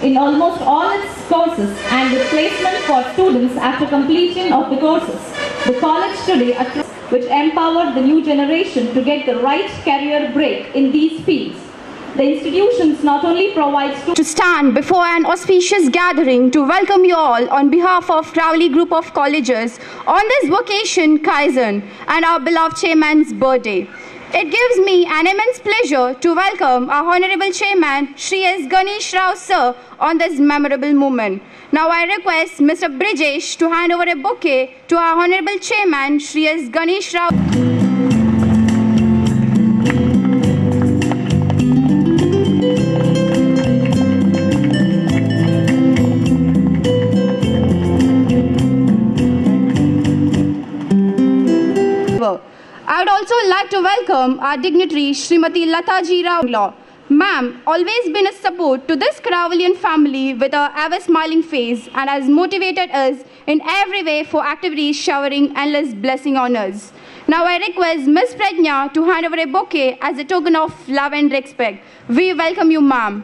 in almost all its courses and with placement for students after completion of the courses. The college today attracts which empower the new generation to get the right career break in these fields. The institutions not only provide to stand before an auspicious gathering to welcome you all on behalf of Crowley Group of Colleges on this vacation Kaizen and our beloved chairman's birthday. It gives me an immense pleasure to welcome our Honorable Chairman, Shri S. Ganesh Rao Sir, on this memorable moment. Now I request Mr. Brijesh to hand over a bouquet to our Honorable Chairman, Shri S. Ganesh Rao. I would also like to welcome our dignitary Srimati Lata Ji Rao. Ma'am, always been a support to this Crowleyan family with her ever smiling face and has motivated us in every way for activities showering endless blessing on us. Now I request Ms. Prajna to hand over a bouquet as a token of love and respect. We welcome you, ma'am.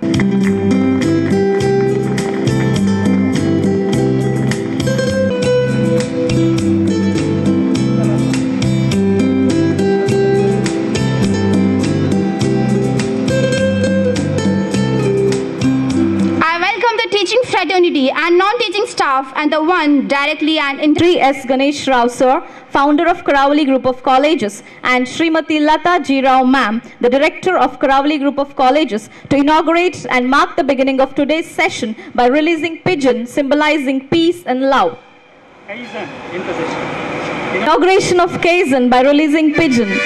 Fraternity and non-teaching staff and the one directly and Shri S. Ganesh Rao Sir, founder of Crowley Group of Colleges, and Srimati Lata Ji Rao Ma'am, the director of Crowley Group of Colleges, to inaugurate and mark the beginning of today's session by releasing pigeon symbolizing peace and love. Inauguration of Kaizen by releasing pigeon.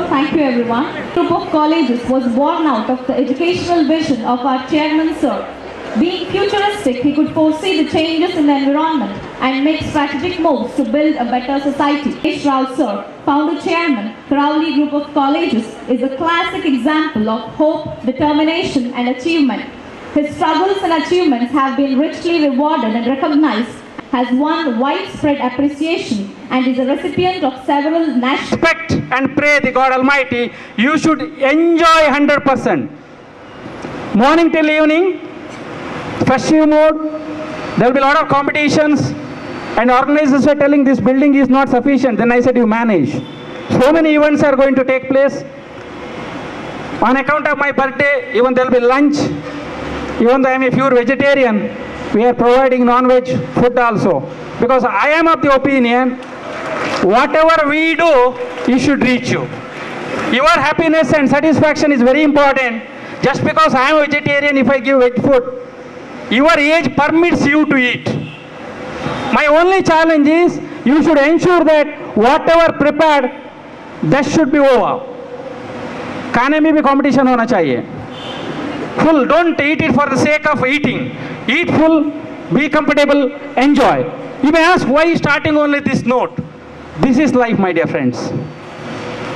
Thank you everyone. Group of Colleges was born out of the educational vision of our chairman sir. Being futuristic, he could foresee the changes in the environment and make strategic moves to build a better society. Ganesh Rao Sir, founder chairman, Crowley Group of Colleges, is a classic example of hope, determination and achievement. His struggles and achievements have been richly rewarded and recognized, has won widespread appreciation and is a recipient of several national... Respect and pray the God Almighty, you should enjoy 100%. Morning till evening, festive mode, there will be a lot of competitions and organizers were telling this building is not sufficient. Then I said you manage. So many events are going to take place. On account of my birthday, even there will be lunch. Even though I am a pure vegetarian, we are providing non-veg food also. Because I am of the opinion, whatever we do, it should reach you. Your happiness and satisfaction is very important. Just because I am a vegetarian, if I give veg food, your age permits you to eat. My only challenge is, you should ensure that whatever prepared, that should be over. खाने में भी competition होना चाहिए. Full, don't eat it for the sake of eating. Eat full, be comfortable, enjoy. You may ask, why starting only this note? This is life, my dear friends.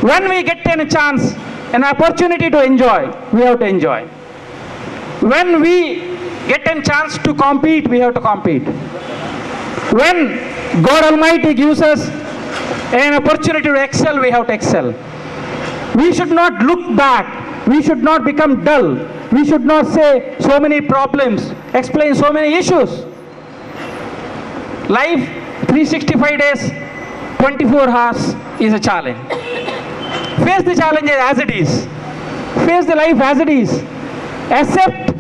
When we get a chance, an opportunity to enjoy, we have to enjoy. When we get a chance to compete, we have to compete. When God Almighty gives us an opportunity to excel, we have to excel. We should not look back. We should not become dull. We should not say so many problems, explain so many issues. Life, 365 days, 24 hours is a challenge. Face the challenges as it is. Face the life as it is. Accept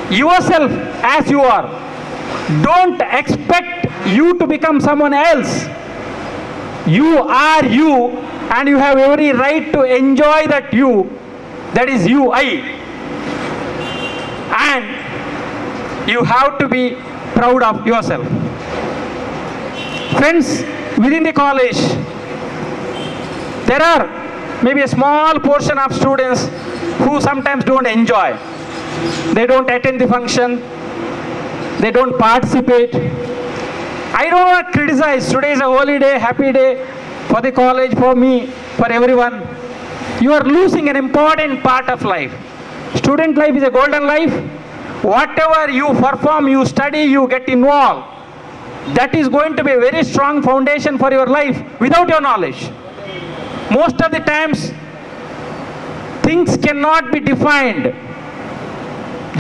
yourself as you are. Don't expect you to become someone else. You are you, and you have every right to enjoy that you. That is you, I. And you have to be proud of yourself. Friends, within the college, there are maybe a small portion of students who sometimes don't enjoy. They don't attend the function. They don't participate. I don't want to criticize. Today is a holy day, happy day. for the college, for me, for everyone. You are losing an important part of life. Student life is a golden life. Whatever you perform, you study, you get involved, that is going to be a very strong foundation for your life without your knowledge. Most of the times, things cannot be defined.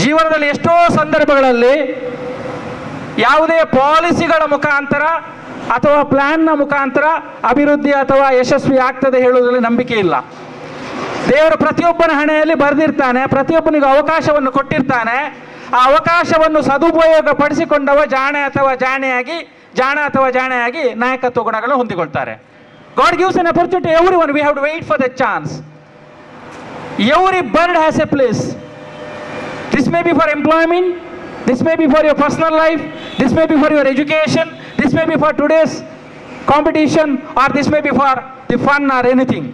ಜೀವನದಲ್ಲಿ ಎಷ್ಟೋ ಸಂದರ್ಭಗಳಲ್ಲಿ ಯಾವುದೇ ಪಾಲಿಸಿಗಳ ಮುಖಾಂತರ ಅಥವಾ ಪ್ಲಾನ್ನ ಮುಖಾಂತರ ಅಭಿವೃದ್ಧಿ ಅಥವಾ ಯಶಸ್ವಿ ಆಗ್ತದೆ ಹೇಳುವುದರಲ್ಲಿ ನಂಬಿಕೆ ಇಲ್ಲ. ದೇವರು ಪ್ರತಿಯೊಬ್ಬನ ಹಣೆಯಲ್ಲಿ ಬರೆದಿರ್ತಾನೆ, ಪ್ರತಿಯೊಬ್ಬನಿಗೂ ಅವಕಾಶವನ್ನು ಕೊಟ್ಟಿರ್ತಾನೆ. ಆ ಅವಕಾಶವನ್ನು ಸದುಪಯೋಗ ಪಡಿಸಿಕೊಂಡವ ಜಾಣ ಅಥವಾ ಜಾಣೆಯಾಗಿ ನಾಯಕತ್ವ ಗುಣಗಳನ್ನು ಹೊಂದಿಕೊಳ್ತಾರೆ. God gives an opportunity to everyone. We have to wait for the chance. Every bird has a place. This may be for employment, this may be for your personal life, this may be for your education, this may be for today's competition, or this may be for the fun or anything.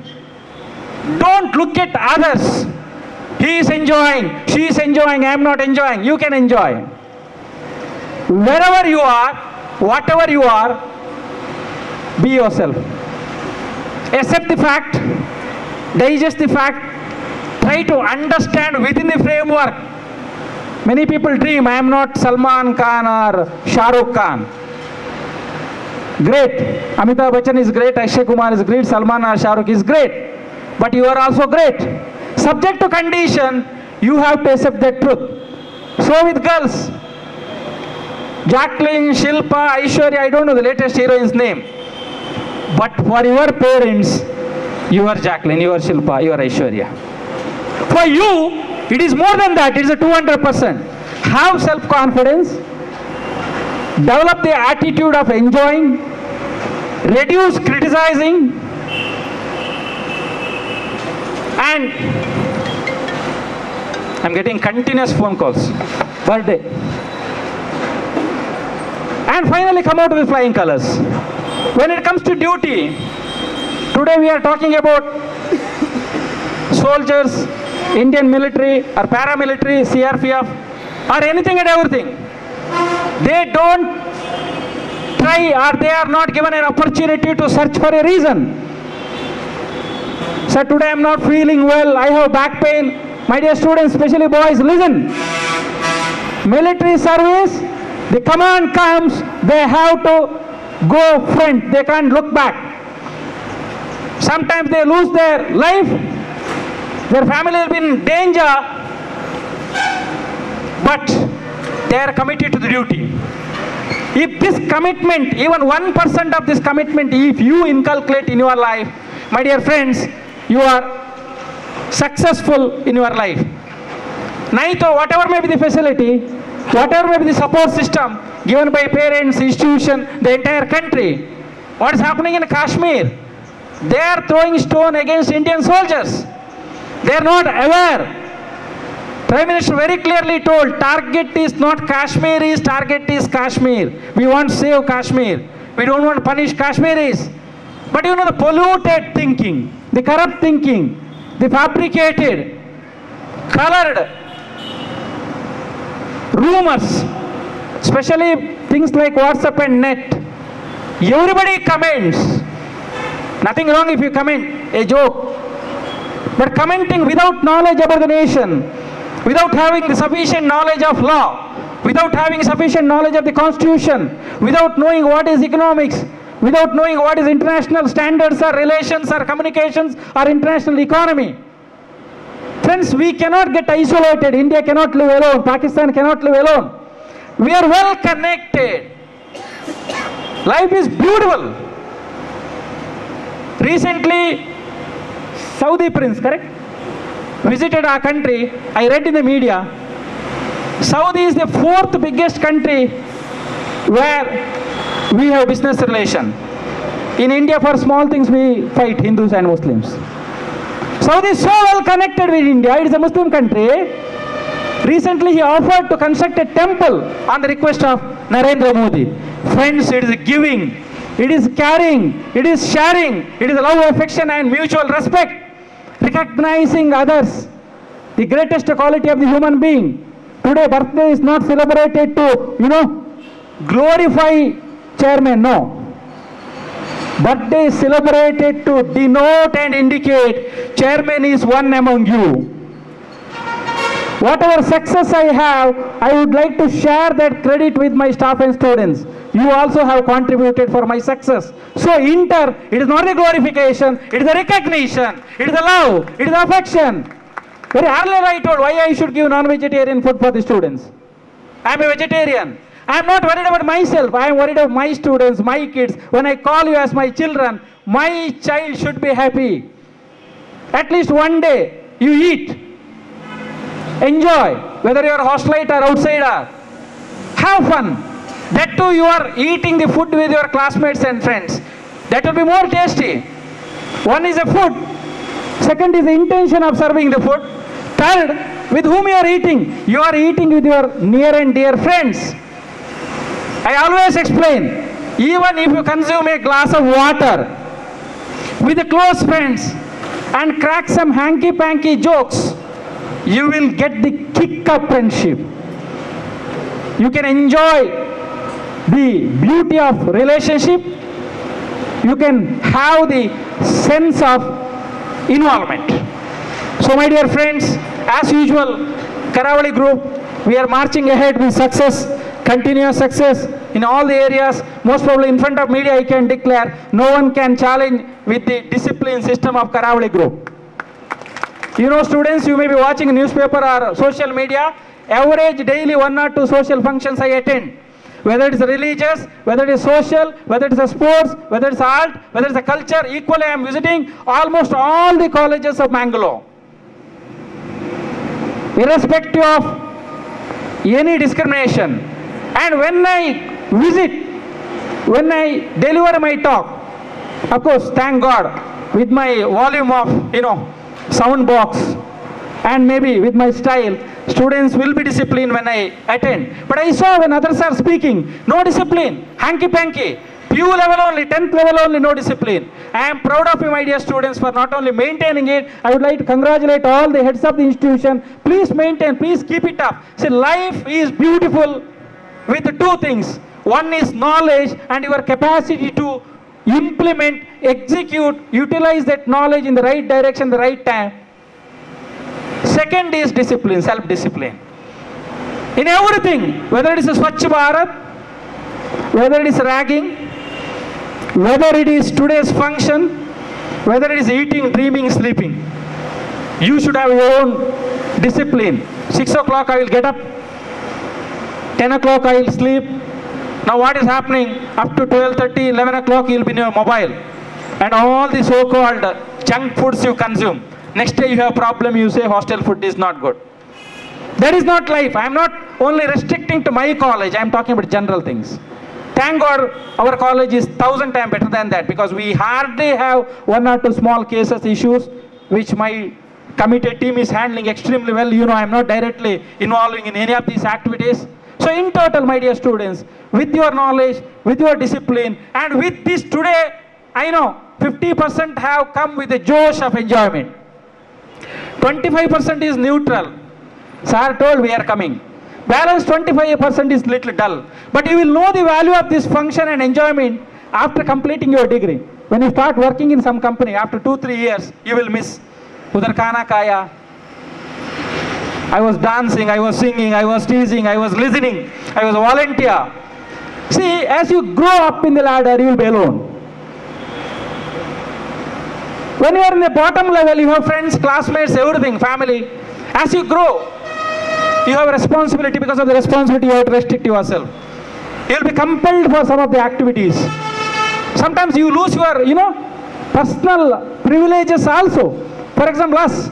Don't look at others. He is enjoying, she is enjoying, I am not enjoying. You can enjoy. Wherever you are, whatever you are, be yourself. Accept the fact, digest the fact, try to understand within the framework. Many people dream, I am not Salman Khan or Shah Rukh Khan. Great. Amitabh Bachchan is great, Akshay Kumar is great, Salman or Shah Rukh is great. But you are also great. Subject to condition, you have to accept that truth. So with girls, Jacqueline, Shilpa, Aishwarya, I don't know the latest heroine's name. But for your parents, you are Jacqueline, you are Shilpa, you are Aishwarya. For you, it is more than that, it is a 200%. Have self-confidence, develop the attitude of enjoying, reduce criticizing, and I'm getting continuous phone calls per day. And finally come out with flying colors. When it comes to duty, today we are talking about soldiers, Indian military or paramilitary, CRPF, or anything and everything. They don't try, or they are not given an opportunity to search for a reason. So today I am not feeling well, I have back pain. My dear students, especially boys, listen. Military service, the command comes, they have to go front, they can't look back. Sometimes they lose their life, their family will be in danger, but they are committed to the duty. If this commitment, even 1% of this commitment, if you inculcate in your life, my dear friends, you are successful in your life. Naito, whatever may be the facility, whatever may be the support system given by parents, institution, the entire country, what is happening in Kashmir? They are throwing stone against Indian soldiers. They are not aware. Prime Minister very clearly told, target is not Kashmiris, target is Kashmir. We want to save Kashmir. We don't want to punish Kashmiris. But you know, the polluted thinking, the corrupt thinking, the fabricated, colored rumors, especially things like WhatsApp and net. Everybody comments. Nothing wrong if you comment a joke. But commenting without knowledge about the nation, without having the sufficient knowledge of law, without having sufficient knowledge of the constitution, without knowing what is economics, without knowing what is international standards or relations or communications or international economy. Friends, we cannot get isolated. India cannot live alone. Pakistan cannot live alone. We are well connected. Life is beautiful. Recently, Saudi prince, correct, visited our country. I read in the media, Saudi is the 4th biggest country where we have business relation. In India, for small things we fight, Hindus and Muslims. Saudi is so well connected with India, it is a Muslim country. Recently he offered to construct a temple on the request of Narendra Modi. Friends, it is giving, it is caring, it is sharing, it is love, affection and mutual respect. Recognizing others, the greatest quality of the human being. Today birthday is not celebrated to, glorify chairman, no. Birthday is celebrated to denote and indicate chairman is one among you. Whatever success I have, I would like to share that credit with my staff and students. You also have contributed for my success. So inter, it is not a glorification, it is a recognition, it is a love, it is affection. Very earlier I told why I should give non-vegetarian food for the students. I am a vegetarian. I am not worried about myself. I am worried about my students, my kids. When I call you as my children, my child should be happy. At least one day you eat. Enjoy, whether you are hostelite or outsider. Have fun. That too you are eating the food with your classmates and friends. That will be more tasty. One is the food. Second is the intention of serving the food. Third, with whom you are eating. You are eating with your near and dear friends. I always explain, even if you consume a glass of water with the close friends and crack some hanky-panky jokes, you will get the kick of friendship. You can enjoy the beauty of relationship. You can have the sense of involvement. So my dear friends, as usual, Karavali group, we are marching ahead with success, continuous success in all the areas. Most probably in front of media I can declare, no one can challenge with the discipline system of Karavali group. You know, students, you may be watching newspaper or social media, average daily 1 or 2 social functions I attend. Whether it is religious, whether it is social, whether it is a sports, whether it is art, whether it is a culture, equally I am visiting almost all the colleges of Mangalore. Irrespective of any discrimination. And when I visit, when I deliver my talk, of course, thank God, with my volume of, sound box and maybe with my style, students will be disciplined when I attend. But I saw when others are speaking, no discipline, hanky-panky, PU level only, 10th level only, no discipline. I am proud of you, my dear students, for not only maintaining it. I would like to congratulate all the heads of the institution. Please maintain, please keep it up. See, life is beautiful with 2 things. One is knowledge and your capacity to implement, execute, utilize that knowledge in the right direction, the right time. Second is discipline, self-discipline. In everything, whether it is a Swachh Bharat, whether it is ragging, whether it is today's function, whether it is eating, dreaming, sleeping, you should have your own discipline. 6 o'clock I will get up, 10 o'clock I will sleep. Now what is happening? Up to 12:30, 11 o'clock you will be in your mobile. And all the so-called junk foods you consume. Next day you have a problem, you say hostel food is not good. That is not life. I am not only restricting to my college, I am talking about general things. Thank God our college is 1,000 times better than that, because we hardly have 1 or 2 small cases, issues, which my committee team is handling extremely well. I am not directly involving in any of these activities. So in total, my dear students, with your knowledge, with your discipline, and with this today, I know 50% have come with a josh of enjoyment. 25% is neutral. Sir told we are coming. Balance 25% is little dull. But you will know the value of this function and enjoyment after completing your degree. When you start working in some company, after 2-3 years, you will miss. Udhar khana kaya. I was dancing, I was singing, I was teasing, I was listening, I was a volunteer. See, as you grow up in the ladder, you will be alone. When you are in the bottom level, you have friends, classmates, everything, family. As you grow, you have a responsibility. Because of the responsibility, you have to restrict yourself. You will be compelled for some of the activities. Sometimes you lose your, personal privileges also. For example, us.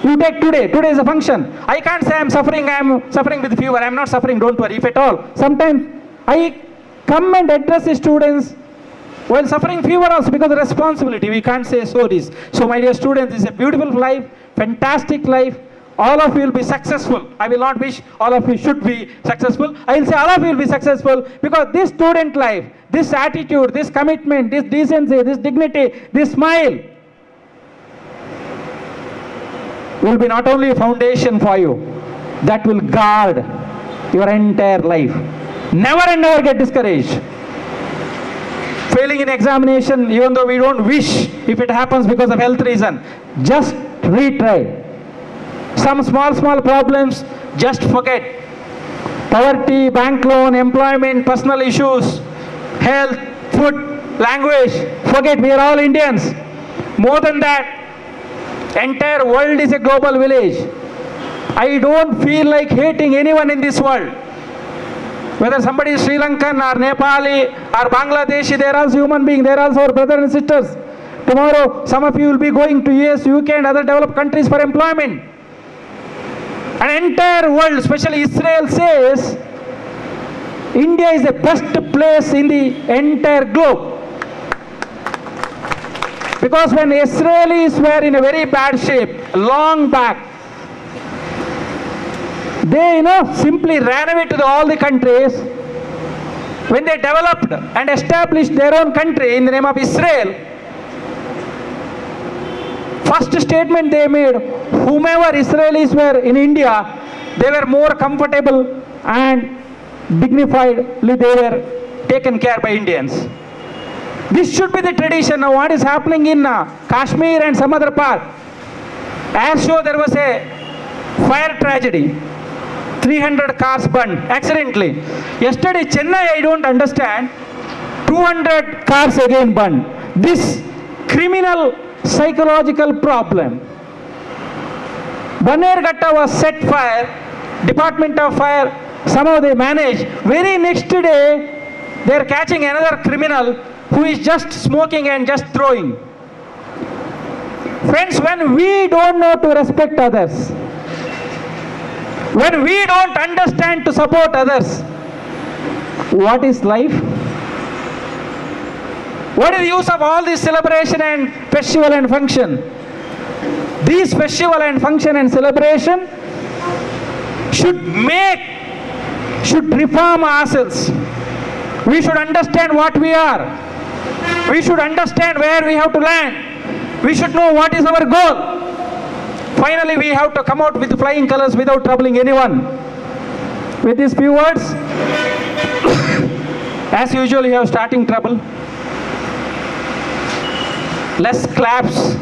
You take today is a function. I can't say I am suffering with fever. I am not suffering, don't worry, if at all. Sometimes I come and address the students while suffering fever also, because of responsibility. We can't say sorries. So my dear students, this is a beautiful life, fantastic life. All of you will be successful. I will not wish all of you should be successful. I will say all of you will be successful, because this student life, this attitude, this commitment, this decency, this dignity, this smile, will be not only a foundation for you, that will guard your entire life. Never and never get discouraged. failing in examination, even though we don't wish if it happens because of health reason, just retry. Some small problems, just forget. Poverty, bank loan, employment, personal issues, health, food, language, forget, we are all Indians. More than that, entire world is a global village. I don't feel like hating anyone in this world. Whether somebody is Sri Lankan or Nepali or Bangladeshi, they are also human beings, they are also our brothers and sisters. Tomorrow, some of you will be going to US, UK and other developed countries for employment. An entire world, especially Israel, says India is the best place in the entire globe. Because when Israelis were in a very bad shape, long back, they simply ran away to all the countries. When they developed and established their own country in the name of Israel, first statement they made, whomever Israelis were in India, they were more comfortable and dignifiedly they were taken care by Indians. This should be the tradition. Now what is happening in Kashmir and some other part? As sure there was a fire tragedy. 300 cars burned accidentally. Yesterday Chennai, I don't understand, 200 cars again burned. This criminal psychological problem. Banerghatta was set fire, Department of Fire, somehow they managed. Very next day, they are catching another criminal who is just smoking and just throwing. Friends, when we don't know to respect others, when we don't understand to support others, what is life? What is the use of all this celebration and festival and function? These festival and function and celebration should reform ourselves. We should understand what we are. We should understand where we have to land. We should know what is our goal. Finally, we have to come out with flying colors without troubling anyone. With these few words, as usual, you have starting trouble. Less claps.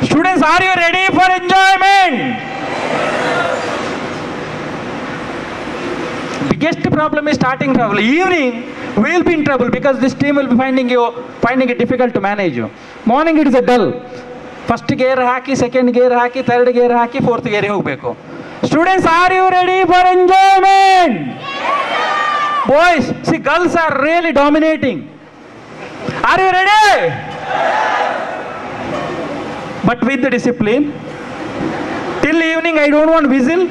Students, are you ready for enjoyment? Biggest problem is starting trouble. Evening, we will be in trouble because this team will be finding it difficult to manage you. Morning, it is a dull. First gear haki, second gear haki, third gear haki, fourth gear hogbeku. Students, are you ready for enjoyment? Yes. Boys, see, girls are really dominating. Are you ready? But with the discipline. Till evening, I don't want whistle.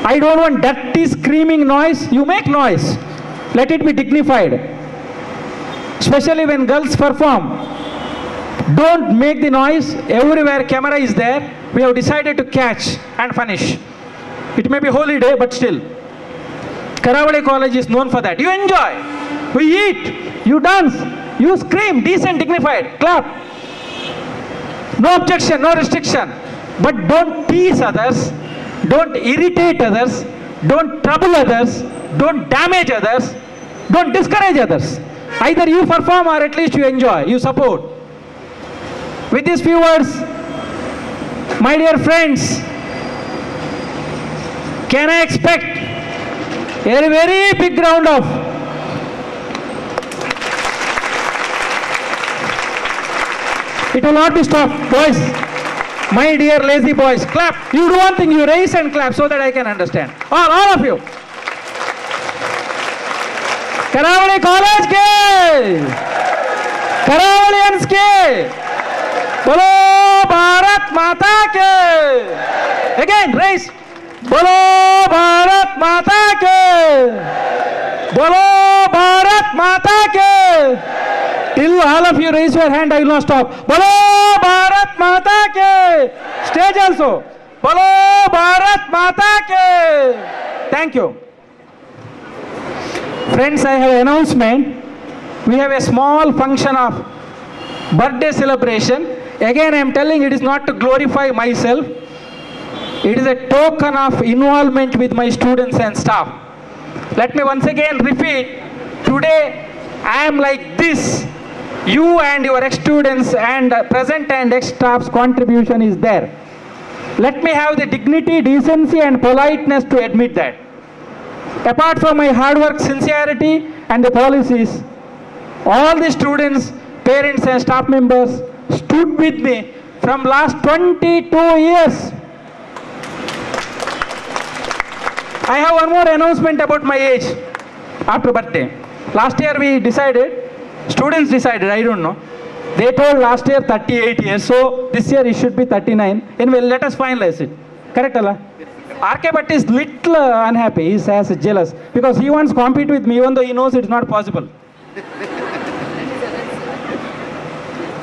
I don't want dirty screaming noise. You make noise. Let it be dignified. Especially when girls perform. Don't make the noise. Everywhere camera is there. We have decided to catch and punish. It may be holy day, but still. Karavali College is known for that. You enjoy. We eat. You dance. You scream. Decent, dignified. Clap. No objection, no restriction. But don't tease others. Don't irritate others. Don't trouble others. Don't damage others. Don't discourage others. Either you perform or at least you enjoy. You support. With these few words, my dear friends, can I expect a very big round of it will not be stopped, boys. My dear lazy boys, clap. You do one thing, you raise and clap so that I can understand. All of you. Karavali College ke, Karavalians ke, Bolo Bharat Mata ke. Again, raise. Bolo Bharat Mata ke. Bolo Bharat Mata ke. Till all of you raise your hand, I will not stop. Bolo Bharat Mata ke. Stage also. Bolo Bharat Mata ke. Thank you. Friends, I have an announcement. We have a small function of birthday celebration. Again, I am telling it is not to glorify myself. It is a token of involvement with my students and staff. Let me once again repeat. Today, I am like this. You and your ex-students and present and ex-staff's contribution is there. Let me have the dignity, decency and politeness to admit that. Apart from my hard work, sincerity and the policies, all the students, parents and staff members stood with me from last 22 years. I have one more announcement about my age after birthday. Last year we decided, students decided, I don't know. They told last year 38 years, so this year it should be 39. Anyway, let us finalize it. Correct, Allah? RK Bhatt is little unhappy, he says jealous, because he wants to compete with me even though he knows it's not possible.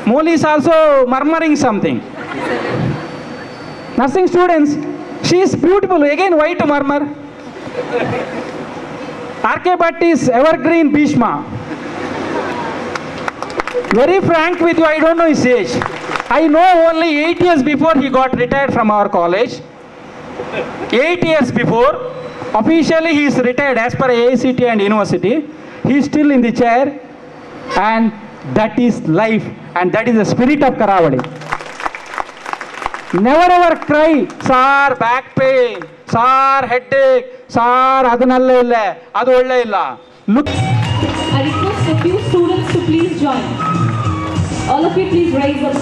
Moli is also murmuring something. Nursing students, she is beautiful, again why to murmur? RK Bhatt is evergreen Bhishma. Very frank with you, I don't know his age. I know only 8 years before he got retired from our college. 8 years before, officially he is retired as per AICT and university. He is still in the chair, and that is life, and that is the spirit of Karavadi. Never ever cry, sir, back pain, sir, headache, sir, adu nalle illa, adu olle illa. Look. I request a few students to please join. All of you please raise up.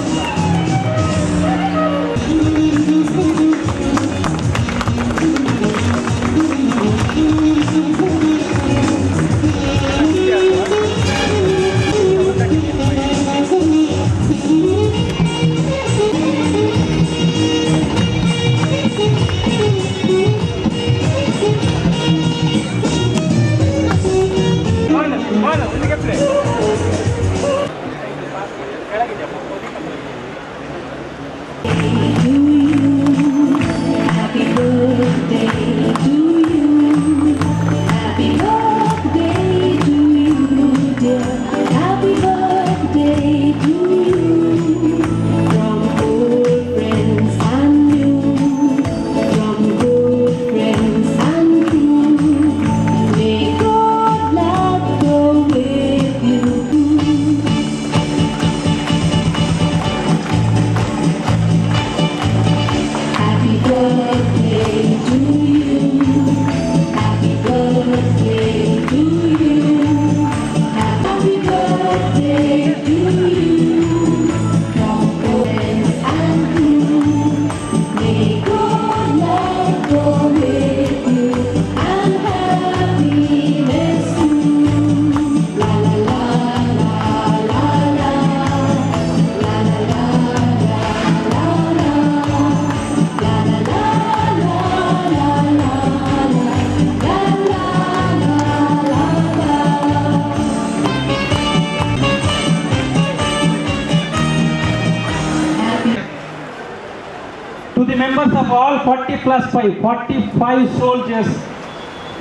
To the members of all 40 plus 5, 45 soldiers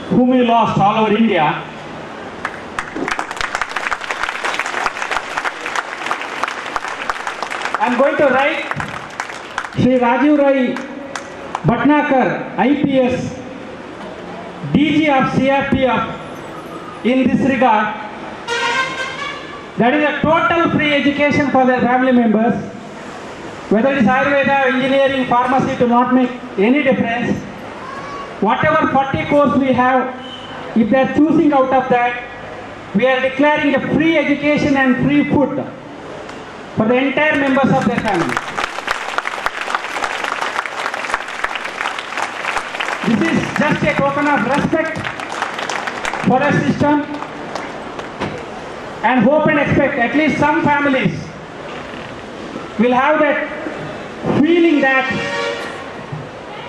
whom we lost all over India, I am going to write Shri Rajiv Rai Bhatnakar, IPS, DG of CRPF in this regard. That is a total free education for their family members. Whether it is Ayurveda, engineering, pharmacy, to not make any difference. Whatever 40 course we have, if they are choosing out of that, we are declaring a free education and free food for the entire members of their family. This is just a token of respect for a system, and hope and expect at least some families will have that feeling that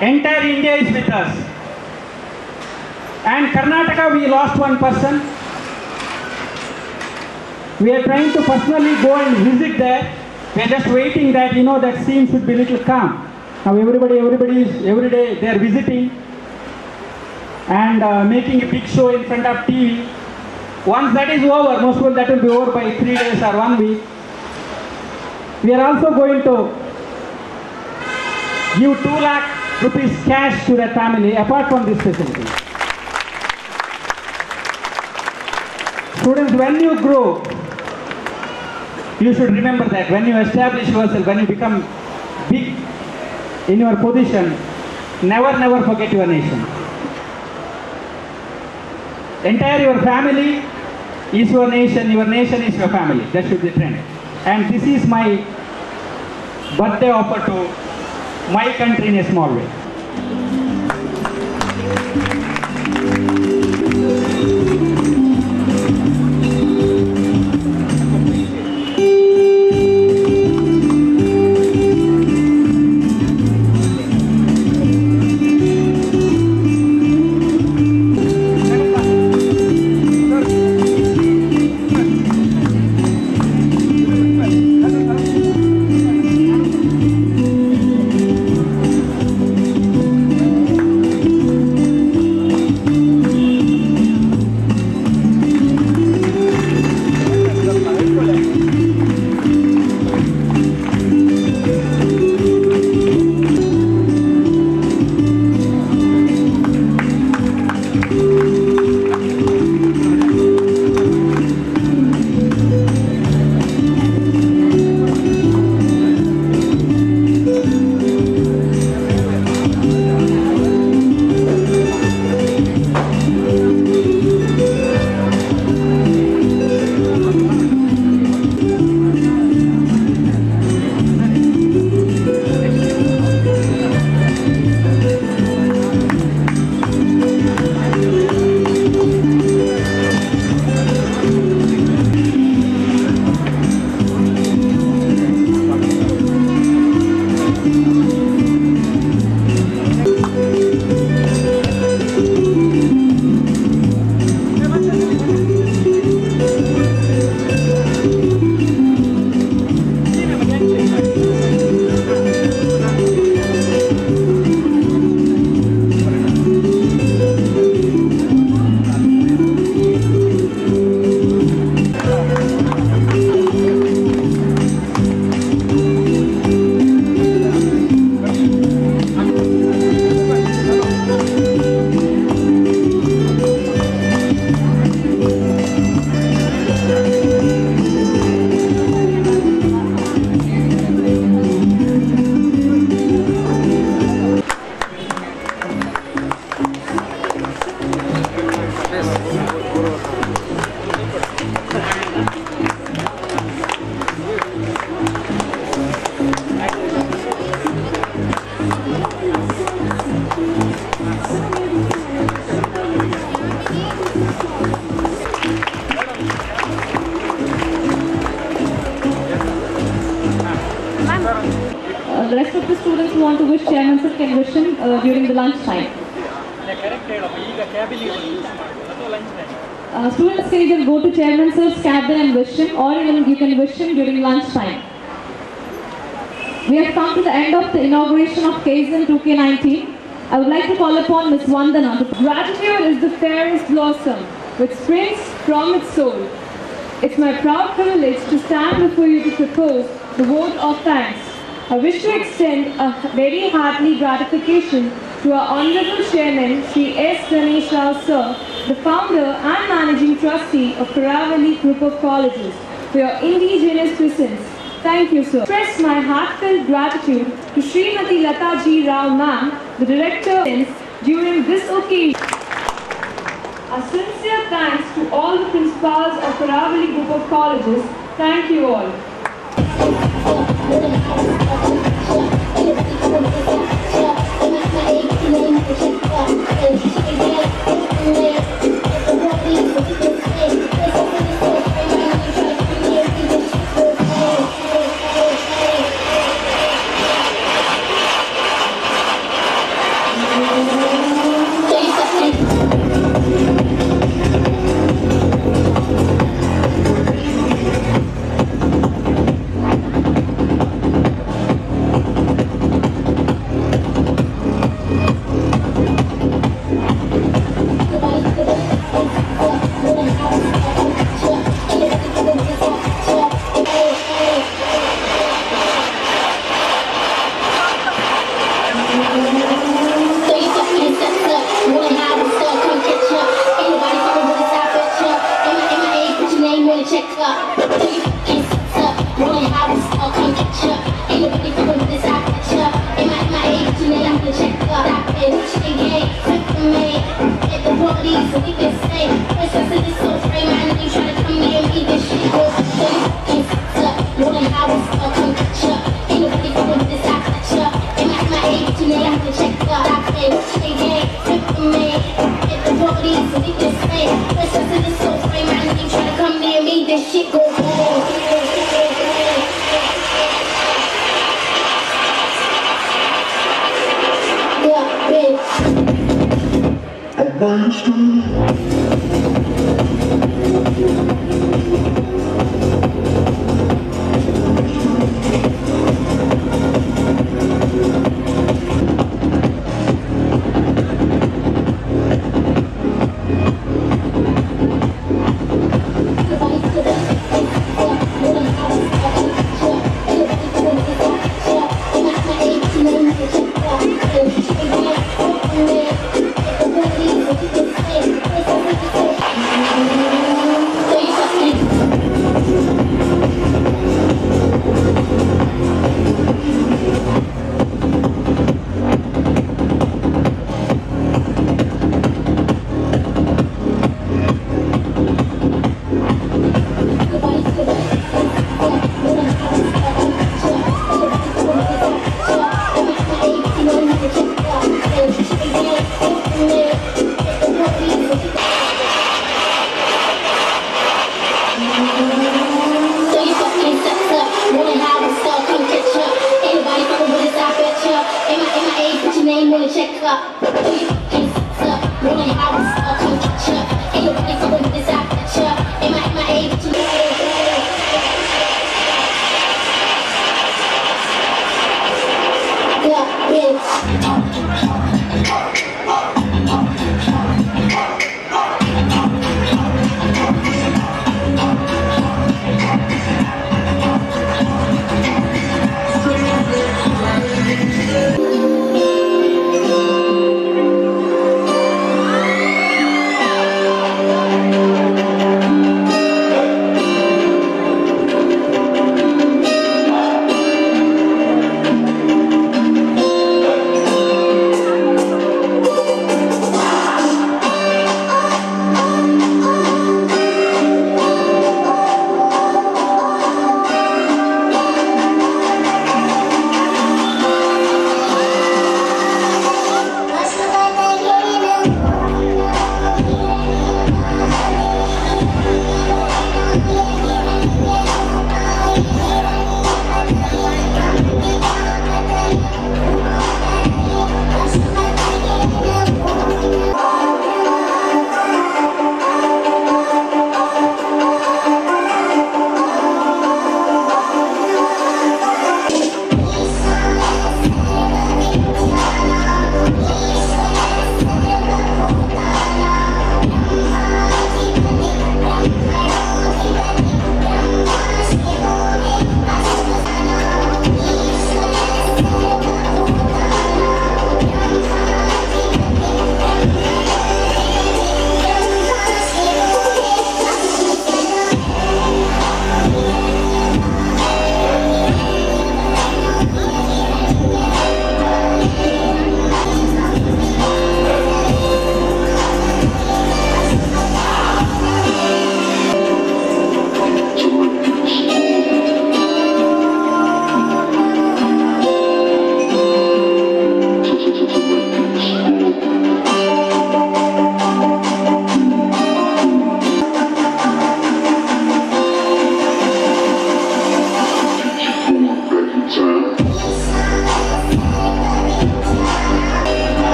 entire India is with us. And Karnataka, we lost one person. We are trying to personally go and visit there. We are just waiting that, that scene should be little calm. Now everybody is, every day they are visiting and making a big show in front of TV. Once that is over, most probably that will be over by 3 days or 1 week. We are also going to give 2 lakh rupees cash to that family apart from this facility. Students, when you grow, you should remember that when you establish yourself, when you become big in your position, never forget your nation. Entire your family is your nation is your family. That should be the trend. And this is my birthday offer to my country in a small way. The rest of the students who want to wish Chairman Sir can wish him during the lunch time. Students can either go to Chairman Sir's cabin and wish him, or you can wish him during lunch time. We have come to the end of the inauguration of Kaizen 2K19. I would like to call upon Ms. Vandana. Gratitude is the fairest blossom which springs from its soul. It's my proud privilege to stand before you to propose the vote of thanks. I wish to extend a very hearty gratification to our Honorable Chairman, Shri S. Ganesh Rao Sir, the founder and managing trustee of Karavali Group of Colleges, for your indigenous presence. Thank you, sir. Express my heartfelt gratitude to Srimati Lata Ji Rao Ma'am, the director, during this occasion. A sincere thanks to all the principals of Karavali Group of Colleges. Thank you all.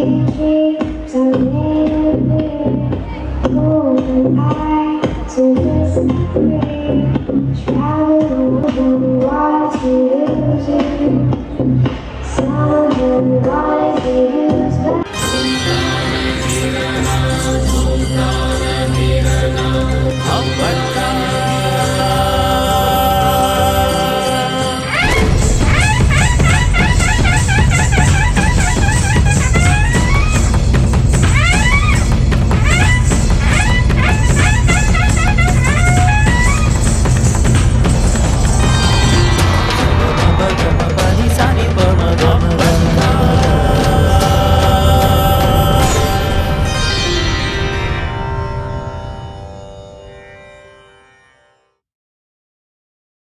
keeps on